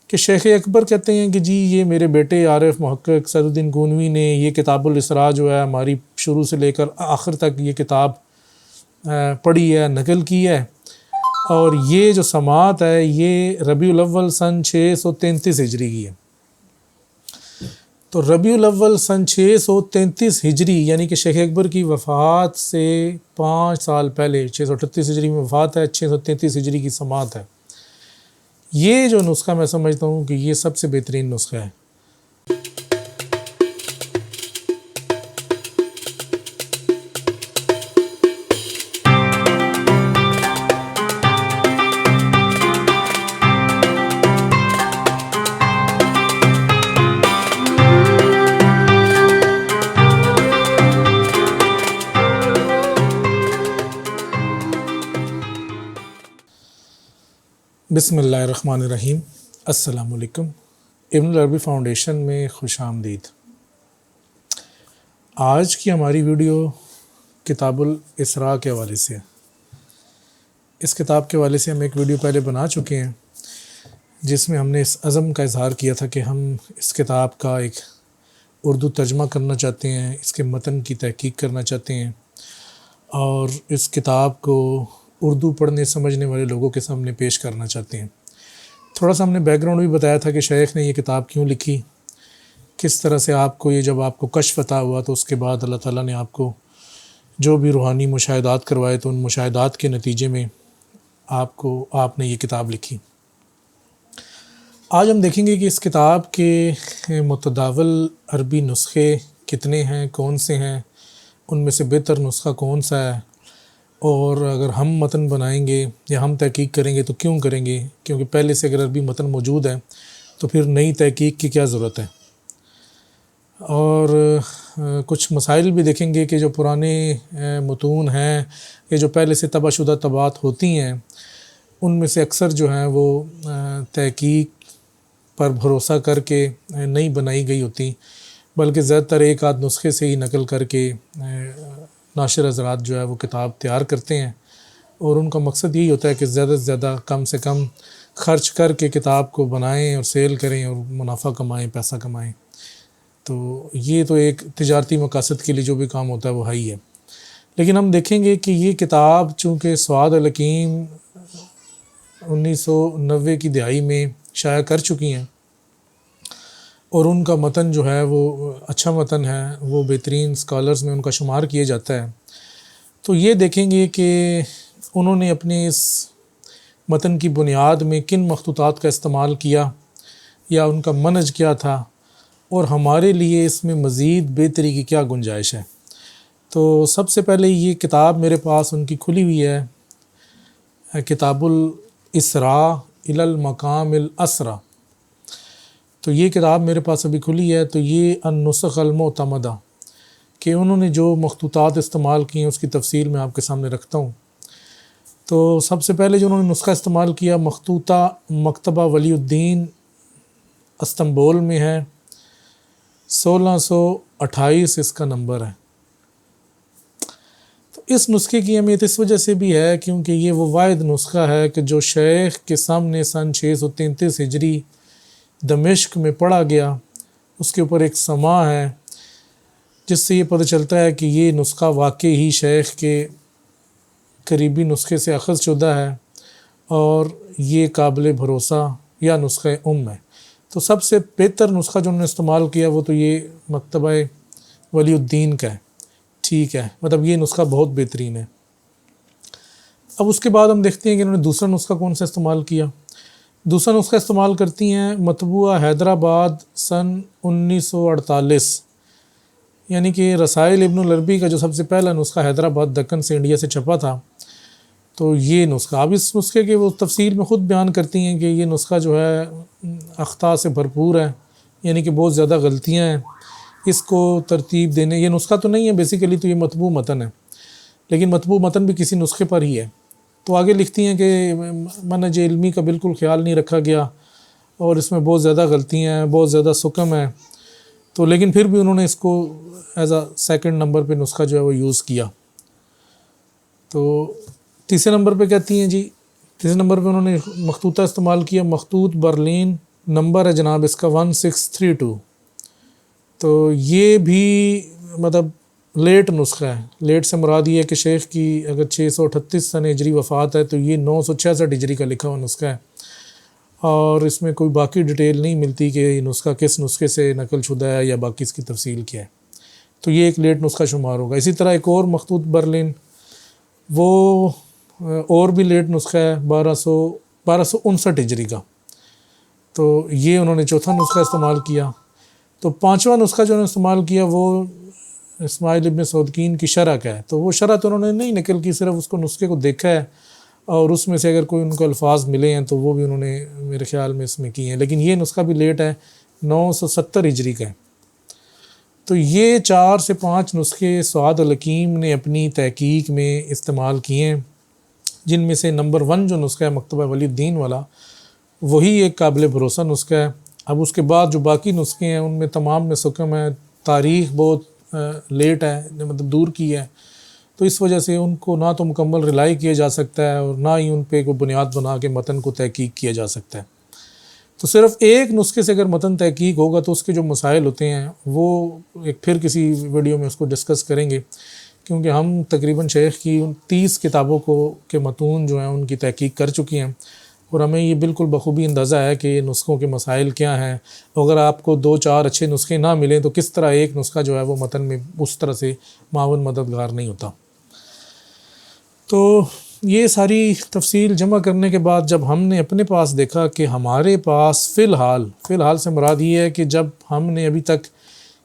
کہ شیخ اکبر کہتے ہیں کہ جی یہ میرے بیٹے عارف محقق سعد الدین گونوی نے یہ کتاب الاسراء جو ہے ہماری شروع سے لے کر آخر تک یہ کتاب پڑھی ہے، نقل کی ہے، اور یہ جو سماعت ہے یہ ربیع الاول سن 633 ہجری کی ہے۔ تو ربیع الاول سن 633 ہجری یعنی کہ شیخ اکبر کی وفات سے 5 سال پہلے 638 ہجری میں وفات ہے، 633 ہجری کی سماعت ہے۔ یہ جو نسخہ میں سمجھتا ہوں کہ یہ سب سے بہترین نسخہ ہے۔ بسم اللہ الرحمن الرحیم۔ السلام علیکم۔ ابن العربی فاؤنڈیشن میں خوش آمدید۔ آج کی ہماری ویڈیو کتاب الاسراء کے حوالے سے ہے۔ اس کتاب کے حوالے سے ہم ایک ویڈیو پہلے بنا چکے ہیں جس میں ہم نے اس عزم کا اظہار کیا تھا کہ ہم اس کتاب کا ایک اردو ترجمہ کرنا چاہتے ہیں، اس کے متن کی تحقیق کرنا چاہتے ہیں اور اس کتاب کو اردو پڑھنے سمجھنے والے لوگوں کے سامنے پیش کرنا چاہتے ہیں۔ تھوڑا سا ہم نے بیک گراؤنڈ بھی بتایا تھا کہ شیخ نے یہ کتاب کیوں لکھی، کس طرح سے آپ کو یہ جب آپ کو کشف عطا ہوا تو اس کے بعد اللہ تعالیٰ نے آپ کو جو بھی روحانی مشاہدات کروائے تو ان مشاہدات کے نتیجے میں آپ نے یہ کتاب لکھی۔ آج ہم دیکھیں گے کہ اس کتاب کے متداول عربی نسخے کتنے ہیں، کون سے ہیں، ان میں سے بہتر نسخہ کون سا ہے، اور اگر ہم متن بنائیں گے یا ہم تحقیق کریں گے تو کیوں کریں گے، کیونکہ پہلے سے اگر عربی متن موجود ہے تو پھر نئی تحقیق کی کیا ضرورت ہے۔ اور کچھ مسائل بھی دیکھیں گے کہ جو پرانے متون ہیں یا جو پہلے سے طبع شدہ طبعات ہوتی ہیں ان میں سے اکثر جو ہیں وہ تحقیق پر بھروسہ کر کے نہیں بنائی گئی ہوتی، بلکہ زیادہ تر ایک آدھ نسخے سے ہی نقل کر کے ناشر حضرات جو ہے وہ کتاب تیار کرتے ہیں، اور ان کا مقصد یہی ہوتا ہے کہ زیادہ سے زیادہ کم سے کم خرچ کر کے کتاب کو بنائیں اور سیل کریں اور منافع کمائیں، پیسہ کمائیں۔ تو یہ تو ایک تجارتی مقاصد کے لیے جو بھی کام ہوتا ہے وہ ہی ہے۔ لیکن ہم دیکھیں گے کہ یہ کتاب چونکہ سعاد الحکیم 1990 کی دہائی میں شائع کر چکی ہیں اور ان کا متن جو ہے وہ اچھا متن ہے، وہ بہترین سکالرز میں ان کا شمار کیا جاتا ہے، تو یہ دیکھیں گے کہ انہوں نے اپنے اس متن کی بنیاد میں کن مخطوطات کا استعمال کیا یا ان کا منہج کیا تھا، اور ہمارے لیے اس میں مزید بہتری کی کیا گنجائش ہے۔ تو سب سے پہلے یہ کتاب میرے پاس ان کی کھلی ہوئی ہے، کتاب الاسراء الی المقام الاسرى، تو یہ کتاب میرے پاس ابھی کھلی ہے۔ تو یہ النسخ المعتمدہ کہ انہوں نے جو مخطوطات استعمال کی ہیں اس کی تفصیل میں آپ کے سامنے رکھتا ہوں۔ تو سب سے پہلے جو انہوں نے نسخہ استعمال کیا مخطوطہ مکتبہ ولی الدین استنبول میں ہے، 1628 اس کا نمبر ہے۔ تو اس نسخے کی اہمیت اس وجہ سے بھی ہے کیونکہ یہ وہ واحد نسخہ ہے کہ جو شیخ کے سامنے سن 633 ہجری دمشق میں پڑھا گیا، اس کے اوپر ایک سماع ہے جس سے یہ پتہ چلتا ہے کہ یہ نسخہ واقعی ہی شیخ کے قریبی نسخے سے اخذ شدہ ہے اور یہ قابل بھروسہ یا نسخہ ہے۔ تو سب سے بہتر نسخہ جو انہوں نے استعمال کیا وہ تو یہ مکتبہ ولی الدین کا ہے، ٹھیک ہے، مطلب یہ نسخہ بہت بہترین ہے۔ اب اس کے بعد ہم دیکھتے ہیں کہ انہوں نے دوسرا نسخہ کون سا استعمال کیا۔ دوسرا نسخہ استعمال کرتی ہیں مطبوعہ حیدرآباد سن 1948، یعنی کہ رسائل ابن العربی کا جو سب سے پہلا نسخہ حیدرآباد دکن سے انڈیا سے چھپا تھا، تو یہ نسخہ اب اس نسخے کے وہ تفصیل میں خود بیان کرتی ہیں کہ یہ نسخہ جو ہے اخطاء سے بھرپور ہے، یعنی کہ بہت زیادہ غلطیاں ہیں، اس کو ترتیب دینے، یہ نسخہ تو نہیں ہے بیسیکلی، تو یہ مطبوع متن ہے، لیکن مطبوع متن بھی کسی نسخے پر ہی ہے۔ تو آگے لکھتی ہیں کہ منہج علمی کا بالکل خیال نہیں رکھا گیا اور اس میں بہت زیادہ غلطیاں ہیں، بہت زیادہ سکم ہے، تو لیکن پھر بھی انہوں نے اس کو ایز اے سیکنڈ نمبر پہ نسخہ جو ہے وہ یوز کیا۔ تو تیسرے نمبر پہ کہتی ہیں جی، تیسرے نمبر پہ انہوں نے مخطوطہ استعمال کیا مخطوط برلین نمبر ہے جناب اس کا 1632۔ تو یہ بھی مطلب لیٹ نسخہ ہے۔ لیٹ سے مراد یہ ہے کہ شیخ کی اگر 638 سن ہجری وفات ہے تو یہ 966 ہجری کا لکھا ہوا نسخہ ہے، اور اس میں کوئی باقی ڈیٹیل نہیں ملتی کہ یہ نسخہ کس نسخے سے نقل شدہ ہے یا باقی اس کی تفصیل کیا ہے، تو یہ ایک لیٹ نسخہ شمار ہوگا۔ اسی طرح ایک اور مخطوط برلن، وہ اور بھی لیٹ نسخہ ہے 1259 ہجری کا، تو یہ انہوں نے چوتھا نسخہ استعمال کیا۔ تو پانچواں نسخہ جو انہوں نے استعمال کیا وہ اسماعیل ابن سودکین کی شرح کا ہے، تو وہ شرح تو انہوں نے نہیں نقل کی، صرف اس کو نسخے کو دیکھا ہے، اور اس میں سے اگر کوئی ان کو الفاظ ملے ہیں تو وہ بھی انہوں نے میرے خیال میں اس میں کی ہیں، لیکن یہ نسخہ بھی لیٹ ہے، 970 ہجری کا ہے۔ تو یہ 4 سے 5 نسخے سعد الحکیم نے اپنی تحقیق میں استعمال کیے ہیں، جن میں سے نمبر 1 جو نسخہ ہے مکتبہ ولی الدین والا، وہی ایک قابل بھروسہ نسخہ ہے۔ اب اس کے بعد جو باقی نسخے ہیں ان میں تمام میں سکم ہے، تاریخ بہت لیٹ ہے، مطلب دور کی ہے، تو اس وجہ سے ان کو نہ تو مکمل ریلائی کیا جا سکتا ہے اور نہ ہی ان پہ کوئی بنیاد بنا کے متن کو تحقیق کیا جا سکتا ہے۔ تو صرف ایک نسخے سے اگر متن تحقیق ہوگا تو اس کے جو مسائل ہوتے ہیں وہ ایک پھر کسی ویڈیو میں اس کو ڈسکس کریں گے، کیونکہ ہم تقریباً شیخ کی 30 کتابوں کے متون جو ہیں ان کی تحقیق کر چکی ہیں، اور ہمیں یہ بالکل بخوبی اندازہ ہے کہ یہ نسخوں کے مسائل کیا ہیں۔ اگر آپ کو 2-4 اچھے نسخے نہ ملیں تو کس طرح ایک نسخہ جو ہے وہ متن میں اس طرح سے معاون مددگار نہیں ہوتا۔ تو یہ ساری تفصیل جمع کرنے کے بعد جب ہم نے اپنے پاس دیکھا کہ ہمارے پاس فی الحال سے مراد یہ ہے کہ جب ہم نے ابھی تک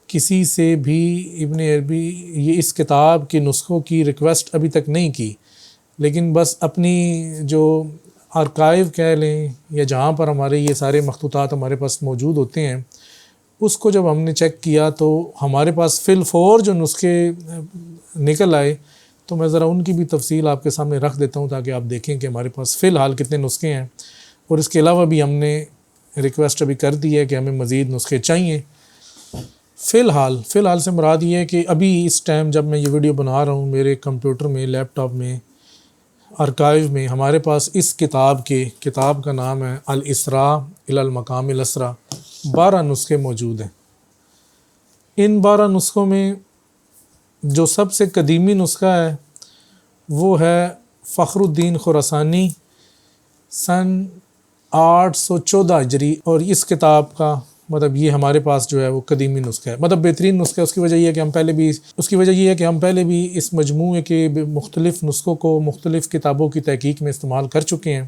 کسی سے بھی ابن عربی یہ اس کتاب کے نسخوں کی ریکویسٹ ابھی تک نہیں کی، لیکن بس اپنی جو آرکائیو کہہ لیں یا جہاں پر ہمارے یہ سارے مخطوطات ہمارے پاس موجود ہوتے ہیں، اس کو جب ہم نے چیک کیا تو ہمارے پاس فی الفور جو نسخے نکل آئے، تو میں ذرا ان کی بھی تفصیل آپ کے سامنے رکھ دیتا ہوں تاکہ آپ دیکھیں کہ ہمارے پاس فی الحال کتنے نسخے ہیں، اور اس کے علاوہ بھی ہم نے ریکویسٹ ابھی کر دی ہے کہ ہمیں مزید نسخے چاہیے۔ فی الحال سے مراد یہ ہے کہ ابھی اس ٹائم جب میں یہ ویڈیو بنا رہا ہوں میرے کمپیوٹر میں، لیپ ٹاپ میں، آرکائیو میں ہمارے پاس اس کتاب کا نام ہے الاسراء الی المقام الاسریٰ، 12 نسخے موجود ہیں۔ ان 12 نسخوں میں جو سب سے قدیمی نسخہ ہے وہ ہے فخر الدین خراسانی سن 814 ہجری، اور اس کتاب کا مطلب یہ ہمارے پاس جو ہے وہ قدیمی نسخہ ہے، مطلب بہترین نسخہ ہے۔ اس کی وجہ یہ ہے کہ ہم پہلے بھی اس مجموعے کے مختلف نسخوں کو مختلف کتابوں کی تحقیق میں استعمال کر چکے ہیں۔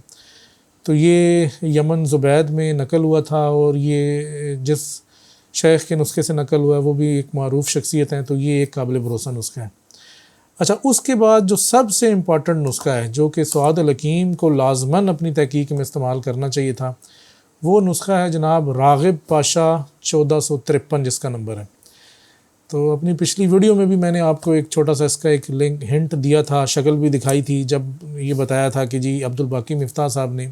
تو یہ یمن زبید میں نقل ہوا تھا، اور یہ جس شیخ کے نسخے سے نقل ہوا ہے وہ بھی ایک معروف شخصیت ہیں، تو یہ ایک قابل بھروسہ نسخہ ہے۔ اچھا، اس کے بعد جو سب سے امپورٹنٹ نسخہ ہے جو کہ سعد الحکیم کو لازماً اپنی تحقیق میں استعمال کرنا چاہیے تھا، وہ نسخہ ہے جناب راغب پاشا 1453 جس کا نمبر ہے۔ تو اپنی پچھلی ویڈیو میں بھی میں نے آپ کو ایک چھوٹا سا اس کا ایک لنک ہنٹ دیا تھا، شکل بھی دکھائی تھی، جب یہ بتایا تھا کہ جی عبدالباقی مفتاح صاحب نے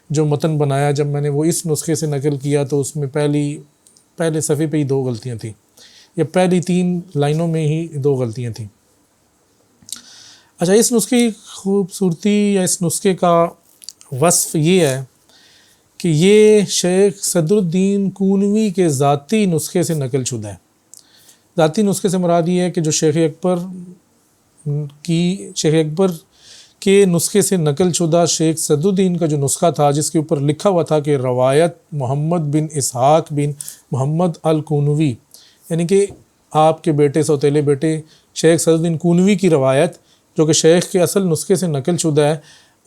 جو متن بنایا، جب میں نے وہ اس نسخے سے نقل کیا تو اس میں پہلے صفحے پہ ہی 2 غلطیاں تھیں، یا پہلی 3 لائنوں میں ہی 2 غلطیاں تھیں۔ اچھا، اس نسخے کی خوبصورتی یا اس نسخے کا وصف یہ ہے کہ یہ شیخ صدر الدین کونوی کے ذاتی نسخے سے نقل شدہ ہے۔ ذاتی نسخے سے مراد یہ ہے کہ جو شیخ اکبر کے نسخے سے نقل شدہ شیخ صدر الدین کا جو نسخہ تھا، جس کے اوپر لکھا ہوا تھا کہ روایت محمد بن اسحاق بن محمد الکونوی، یعنی کہ آپ کے بیٹے سوتیلے بیٹے شیخ صدر الدین کونوی کی روایت جو کہ شیخ کے اصل نسخے سے نقل شدہ ہے،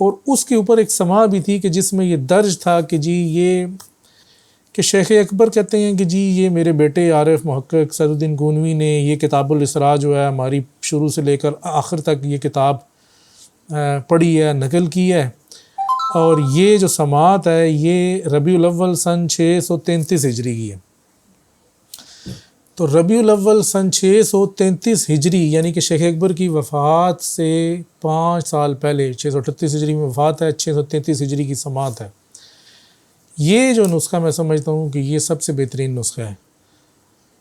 اور اس کے اوپر ایک سما بھی تھی کہ جس میں یہ درج تھا کہ جی یہ کہ شیخ اکبر کہتے ہیں کہ جی یہ میرے بیٹے عارف محقق صدر الدین کونوی نے یہ کتاب الاسراء جو ہے ہماری شروع سے لے کر آخر تک یہ کتاب پڑھی ہے، نقل کی ہے، اور یہ جو سماعت ہے یہ ربیع الاول سن 633 ہجری کی ہے۔ تو ربیع الاول سن 633 ہجری یعنی کہ شیخ اکبر کی وفات سے 5 سال پہلے، 638 ہجری میں وفات ہے، 633 ہجری کی سماعت ہے۔ یہ جو نسخہ میں سمجھتا ہوں کہ یہ سب سے بہترین نسخہ ہے،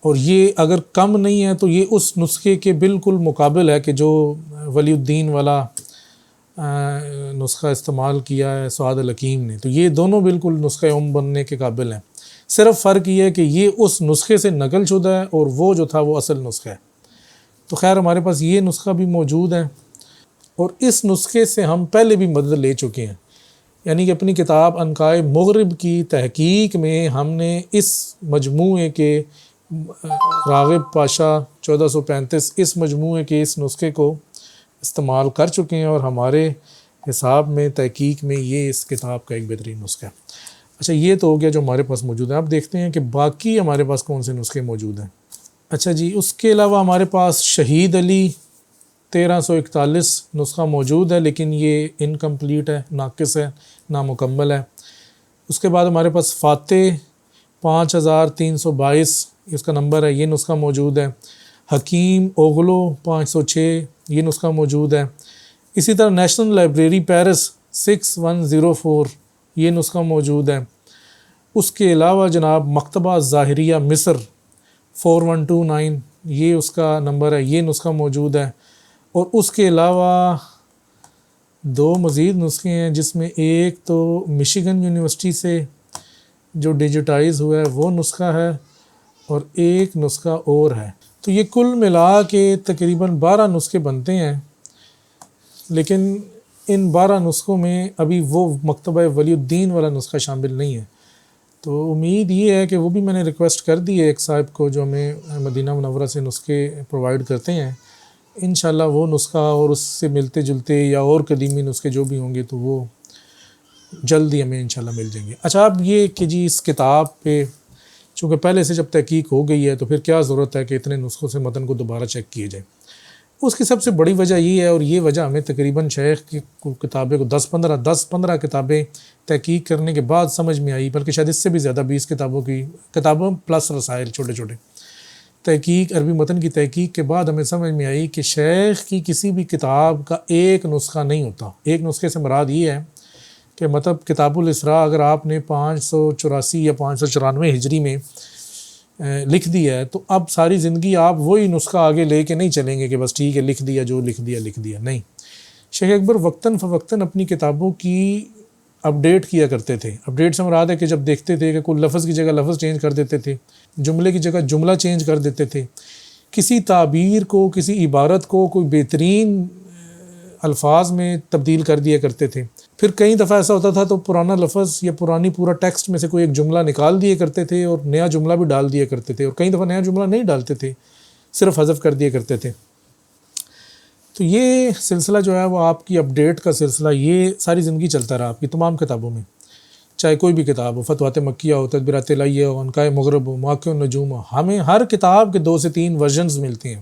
اور یہ اگر کم نہیں ہے تو یہ اس نسخے کے بالکل مقابل ہے کہ جو ولی الدین والا نسخہ استعمال کیا ہے سعد الحکیم نے، تو یہ دونوں بالکل نسخہ بننے کے قابل ہیں۔ صرف فرق یہ ہے کہ یہ اس نسخے سے نقل شدہ ہے اور وہ جو تھا وہ اصل نسخہ ہے۔ تو خیر ہمارے پاس یہ نسخہ بھی موجود ہے، اور اس نسخے سے ہم پہلے بھی مدد لے چکے ہیں، یعنی کہ اپنی کتاب عنقائے مغرب کی تحقیق میں ہم نے اس مجموعے کے راغب پاشا 1435 اس مجموعے کے اس نسخے کو استعمال کر چکے ہیں، اور ہمارے حساب میں تحقیق میں یہ اس کتاب کا ایک بہترین نسخہ ہے۔ اچھا یہ تو ہو گیا جو ہمارے پاس موجود ہے، اب دیکھتے ہیں کہ باقی ہمارے پاس کون سے نسخے موجود ہیں۔ اچھا جی، اس کے علاوہ ہمارے پاس شہید علی 1341 نسخہ موجود ہے، لیکن یہ انکمپلیٹ ہے، ناقص ہے، نامکمل ہے۔ اس کے بعد ہمارے پاس فاتح 5322 اس کا نمبر ہے، یہ نسخہ موجود ہے۔ حکیم اوغلو 506 یہ نسخہ موجود ہے۔ اسی طرح نیشنل لائبریری پیرس 6104 یہ نسخہ موجود ہے۔ اس کے علاوہ جناب مکتبہ ظاہریہ مصر 4129 یہ اس کا نمبر ہے، یہ نسخہ موجود ہے۔ اور اس کے علاوہ دو مزید نسخے ہیں، جس میں ایک تو مشیگن یونیورسٹی سے جو ڈیجیٹائز ہوا ہے وہ نسخہ ہے، اور ایک نسخہ اور ہے۔ تو یہ کل ملا کے تقریباً 12 نسخے بنتے ہیں، لیکن ان 12 نسخوں میں ابھی وہ مکتبہ ولی الدین والا نسخہ شامل نہیں ہے۔ تو امید یہ ہے کہ وہ بھی میں نے ریکویسٹ کر دی ہے ایک صاحب کو جو ہمیں مدینہ منورہ سے نسخے پرووائڈ کرتے ہیں، انشاءاللہ وہ نسخہ اور اس سے ملتے جلتے یا اور قدیمی نسخے جو بھی ہوں گے تو وہ جلد ہی ہمیں انشاءاللہ مل جائیں گے۔ اچھا اب یہ کہ جی اس کتاب پہ چونکہ پہلے سے جب تحقیق ہو گئی ہے تو پھر کیا ضرورت ہے کہ اتنے نسخوں سے متن کو دوبارہ چیک کیے جائے۔ اس کی سب سے بڑی وجہ یہ ہے، اور یہ وجہ ہمیں تقریباً شیخ کی کتابیں کو 10-15 کتابیں تحقیق کرنے کے بعد سمجھ میں آئی، بلکہ شاید اس سے بھی زیادہ 20 کتابوں پلس رسائل چھوٹے چھوٹے تحقیق، عربی متن کی تحقیق کے بعد ہمیں سمجھ میں آئی کہ شیخ کی کسی بھی کتاب کا ایک نسخہ نہیں ہوتا۔ ایک نسخے سے مراد یہ ہے کہ مطلب کتاب الاسراء اگر آپ نے 584 یا 594 ہجری میں لکھ دیا ہے تو اب ساری زندگی آپ وہی نسخہ آگے لے کے نہیں چلیں گے کہ بس ٹھیک ہے لکھ دیا جو لکھ دیا، نہیں۔ شیخ اکبر وقتاً فوقتاً اپنی کتابوں کی اپڈیٹ کیا کرتے تھے۔ اپڈیٹ سے مراد ہے کہ جب دیکھتے تھے کہ کوئی لفظ کی جگہ لفظ چینج کر دیتے تھے، جملے کی جگہ جملہ چینج کر دیتے تھے، کسی تعبیر کو، کسی عبارت کو کوئی بہترین الفاظ میں تبدیل کر دیا کرتے تھے۔ پھر کئی دفعہ ایسا ہوتا تھا تو پرانا لفظ یا پرانی پورا ٹیکسٹ میں سے کوئی ایک جملہ نکال دیا کرتے تھے اور نیا جملہ بھی ڈال دیا کرتے تھے، اور کئی دفعہ نیا جملہ نہیں ڈالتے تھے، صرف حذف کر دیا کرتے تھے۔ تو یہ سلسلہ جو ہے وہ آپ کی اپڈیٹ کا سلسلہ یہ ساری زندگی چلتا رہا آپ کی تمام کتابوں میں، چاہے کوئی بھی کتاب ہو، فتوحات مکیہ ہو، تدبیرات الہیہ ہو، عنقائے مغرب ہو، مواقع النجوم ہو، ہمیں ہر کتاب کے 2 سے 3 ورژنز ملتے ہیں۔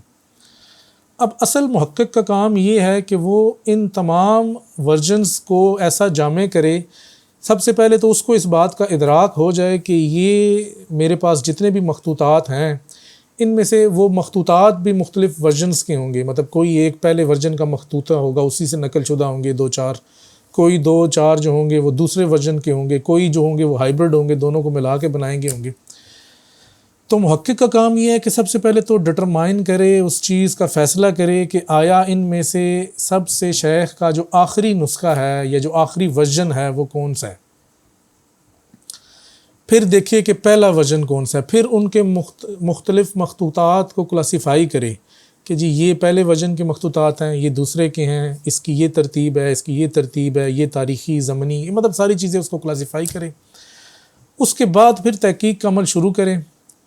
اب اصل محقق کا کام یہ ہے کہ وہ ان تمام ورژنز کو ایسا جامع کرے، سب سے پہلے تو اس کو اس بات کا ادراک ہو جائے کہ یہ میرے پاس جتنے بھی مخطوطات ہیں ان میں سے وہ مخطوطات بھی مختلف ورژنز کے ہوں گے، مطلب کوئی ایک پہلے ورژن کا مخطوطہ ہوگا اسی سے نقل شدہ ہوں گے 2-4، کوئی 2-4 جو ہوں گے وہ دوسرے ورژن کے ہوں گے، کوئی جو ہوں گے وہ ہائبرڈ ہوں گے، دونوں کو ملا کے بنائیں گے ہوں گے۔ تو محقق کا کام یہ ہے کہ سب سے پہلے تو ڈٹرمائن کرے، اس چیز کا فیصلہ کرے کہ آیا ان میں سے سب سے شیخ کا جو آخری نسخہ ہے یا جو آخری ورژن ہے وہ کون سا ہے، پھر دیکھے کہ پہلا ورژن کون سا ہے، پھر ان کے مختلف مخطوطات کو کلاسیفائی کرے کہ جی یہ پہلے ورژن کے مخطوطات ہیں، یہ دوسرے کے ہیں، اس کی یہ ترتیب ہے، اس کی یہ ترتیب ہے، یہ تاریخی زمنی، مطلب ساری چیزیں اس کو کلاسیفائی کرے۔ اس کے بعد پھر تحقیق کا عمل شروع کریں،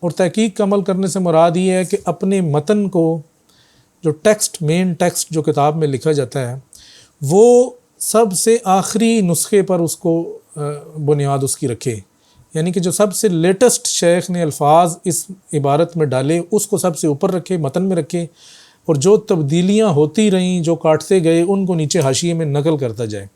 اور تحقیق کا عمل کرنے سے مراد یہ ہے کہ اپنے متن کو جو ٹیکسٹ، مین ٹیکسٹ جو کتاب میں لکھا جاتا ہے وہ سب سے آخری نسخے پر اس کو بنیاد اس کی رکھے، یعنی کہ جو سب سے لیٹسٹ شیخ نے الفاظ اس عبارت میں ڈالے اس کو سب سے اوپر رکھے، متن میں رکھے، اور جو تبدیلیاں ہوتی رہیں، جو کاٹتے گئے ان کو نیچے حاشیے میں نقل کرتا جائے۔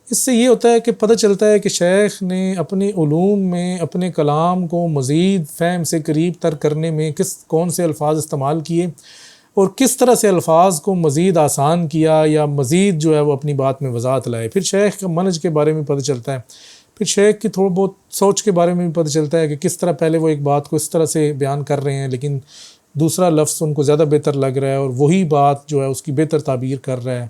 اس سے یہ ہوتا ہے کہ پتہ چلتا ہے کہ شیخ نے اپنے علوم میں اپنے کلام کو مزید فہم سے قریب تر کرنے میں کون سے الفاظ استعمال کیے، اور کس طرح سے الفاظ کو مزید آسان کیا یا مزید جو ہے وہ اپنی بات میں وضاحت لائے۔ پھر شیخ کا منہج کے بارے میں پتہ چلتا ہے، پھر شیخ کی تھوڑا بہت سوچ کے بارے میں بھی پتہ چلتا ہے کہ کس طرح پہلے وہ ایک بات کو اس طرح سے بیان کر رہے ہیں لیکن دوسرا لفظ ان کو زیادہ بہتر لگ رہا ہے، اور وہی بات جو ہے اس کی بہتر تعبیر کر رہا ہے۔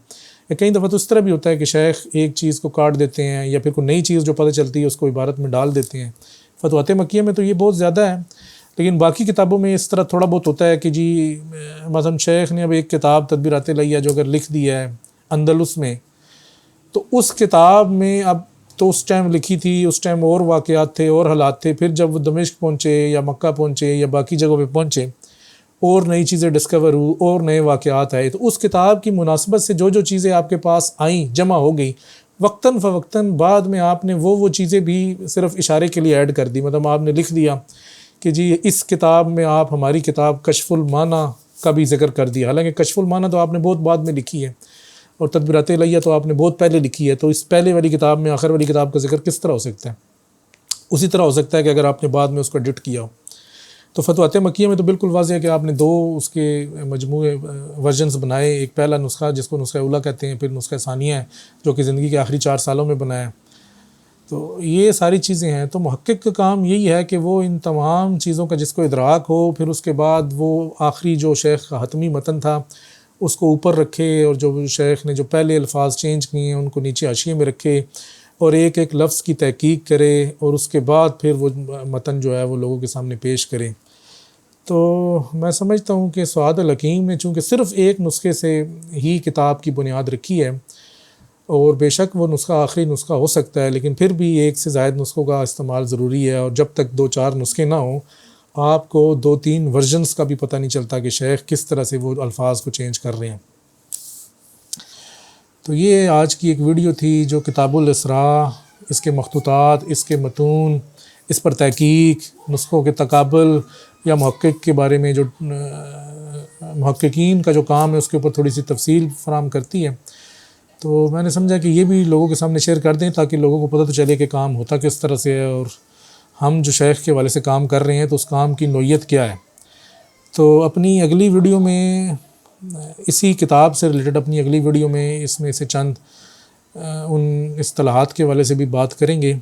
یا کئی دفعہ تو اس طرح بھی ہوتا ہے کہ شیخ ایک چیز کو کاٹ دیتے ہیں، یا پھر کوئی نئی چیز جو پتہ چلتی ہے اس کو عبارت میں ڈال دیتے ہیں، فتوحات مکیہ میں تو یہ بہت زیادہ ہے، لیکن باقی کتابوں میں اس طرح تھوڑا بہت ہوتا ہے کہ جی مثلا شیخ نے اب ایک کتاب تدبیرات الہیہ جو اگر لکھ دی ہے اندلس میں، تو اس کتاب میں اب تو اس ٹائم لکھی تھی، اس ٹائم اور واقعات تھے اور حالات تھے، پھر جب وہ دمشق پہنچے یا مکہ پہنچے یا باقی جگہوں پہ پہنچے اور نئی چیزیں ڈسکور ہوئی اور نئے واقعات آئے، تو اس کتاب کی مناسبت سے جو چیزیں آپ کے پاس آئیں جمع ہو گئی، وقتاً فوقتاً بعد میں آپ نے وہ چیزیں بھی صرف اشارے کے لیے ایڈ کر دی، مطلب آپ نے لکھ دیا کہ جی اس کتاب میں آپ ہماری کتاب کشف المعنی کا بھی ذکر کر دیا، حالانکہ کشف المعنی تو آپ نے بہت بعد میں لکھی ہے اور تدبیرات الہیہ تو آپ نے بہت پہلے لکھی ہے، تو اس پہلے والی کتاب میں آخر والی کتاب کا ذکر کس طرح ہو سکتا ہے؟ اسی طرح ہو سکتا ہے کہ اگر آپ نے بعد میں اس کو ایڈٹ کیا ہو۔ تو فتوحات مکیہ میں تو بالکل واضح ہے کہ آپ نے 2 اس کے مجموعے ورژنز بنائے، ایک پہلا نسخہ جس کو نسخہ اولیٰ کہتے ہیں، پھر نسخہ ثانیہ ہے جو کہ زندگی کے آخری 4 سالوں میں بنایا۔ تو یہ ساری چیزیں ہیں، تو محقق کا کام یہی ہے کہ وہ ان تمام چیزوں کا جس کو ادراک ہو، پھر اس کے بعد وہ آخری جو شیخ کا حتمی متن تھا اس کو اوپر رکھے، اور جو شیخ نے جو پہلے الفاظ چینج کیے ہیں ان کو نیچے حاشیے میں رکھے، اور ایک ایک لفظ کی تحقیق کرے، اور اس کے بعد پھر وہ متن جو ہے وہ لوگوں کے سامنے پیش کرے۔ تو میں سمجھتا ہوں کہ سعاد الحکیم نے چونکہ صرف ایک نسخے سے ہی کتاب کی بنیاد رکھی ہے، اور بے شک وہ نسخہ آخری نسخہ ہو سکتا ہے، لیکن پھر بھی ایک سے زائد نسخوں کا استعمال ضروری ہے، اور جب تک 2-4 نسخے نہ ہوں آپ کو 2-3 ورژنز کا بھی پتہ نہیں چلتا کہ شیخ کس طرح سے وہ الفاظ کو چینج کر رہے ہیں۔ تو یہ آج کی ایک ویڈیو تھی جو کتاب الاسراء، اس کے مخطوطات، اس کے متون، اس پر تحقیق، نسخوں کے تقابل یا محقق کے بارے میں جو محققین کا جو کام ہے اس کے اوپر تھوڑی سی تفصیل فراہم کرتی ہے۔ تو میں نے سمجھا کہ یہ بھی لوگوں کے سامنے شیئر کر دیں تاکہ لوگوں کو پتہ تو چلے کہ کام ہوتا کس طرح سے ہے، اور ہم جو شیخ کے حوالے سے کام کر رہے ہیں تو اس کام کی نوعیت کیا ہے۔ تو اپنی اگلی ویڈیو میں اسی کتاب سے ریلیٹڈ اپنی اگلی ویڈیو میں اس میں سے چند ان اصطلاحات کے حوالے سے بھی بات کریں گے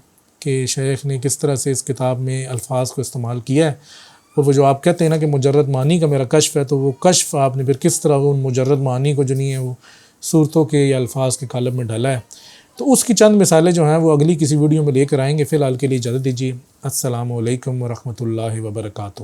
کہ شیخ نے کس طرح سے اس کتاب میں الفاظ کو استعمال کیا ہے، اور وہ جو آپ کہتے ہیں نا کہ مجرد معنی کا میرا کشف ہے، تو وہ کشف آپ نے پھر کس طرح ان مجرد معنی کو جو نہیں ہے وہ صورتوں کے یا الفاظ کے قالب میں ڈالا ہے۔ تو اس کی چند مثالیں جو ہیں وہ اگلی کسی ویڈیو میں لے کر آئیں گے۔ فی الحال کے لیے اجازت دیجیے۔ السلام علیکم ورحمۃ اللہ وبرکاتہ۔